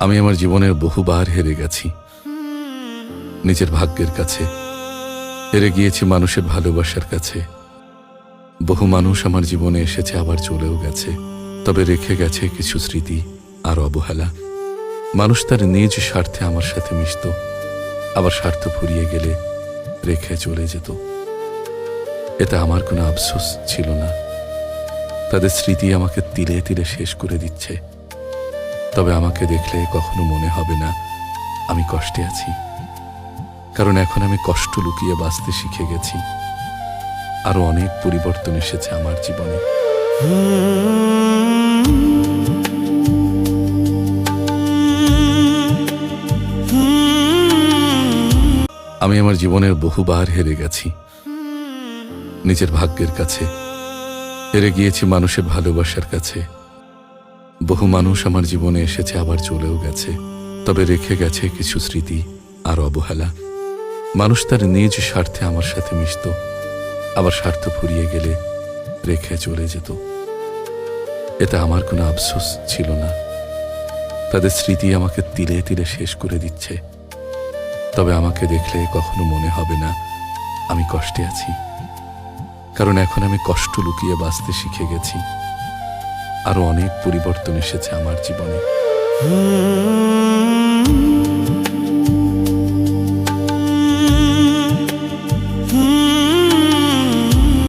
আমি আমার জীবনের বহুবার হেরে গেছি নিজের ভাগ্যের কাছে, হেরে গিয়েছি মানুষের ভালোবাসার কাছে। বহু মানুষ আমার জীবনে এসেছে, আবার চলেও গেছে, তবে রেখে গেছে কিছু স্মৃতি আর অবহেলা। মানুষ তার নিজ স্বার্থে আমার সাথে মিশত, আবার স্বার্থ ফুরিয়ে গেলে রেখে চলে যেত। এতে আমার কোনো আফসোস ছিল না। তাদের স্মৃতি আমাকে তিলে তিলে শেষ করে দিচ্ছে, তবে আমাকে দেখলে কখনো মনে হবে না আমি কষ্টে আছি, কারণ এখন আমি কষ্ট লুকিয়ে বাঁচতে শিখে গেছি। আরো অনেক পরিবর্তন এসেছে আমার জীবনে। আমি আমার জীবনের বহুবার হেরে গেছি নিজের ভাগ্যের কাছে, হেরে গিয়েছি মানুষের ভালোবাসার কাছে। বহু মানুষ আমার জীবনে এসেছে, আবার চলেও গেছে, তবে রেখে গেছে কিছু স্মৃতি আর অবহেলা। মানুষ তার নিজ স্বার্থে আমার সাথে মিশত, আবার স্বার্থ ফুরিয়ে গেলে রেখে চলে যেত। এতে আমার কোনো আফসোস ছিল না। তাদের স্মৃতি আমাকে তিলে তিলে শেষ করে দিচ্ছে, তবে আমাকে দেখলে কখনো মনে হবে না আমি কষ্টে আছি, কারণ এখন আমি কষ্ট লুকিয়ে বাঁচতে শিখে গেছি। আরো অনেক পরিবর্তন এসেছে আমার জীবনে।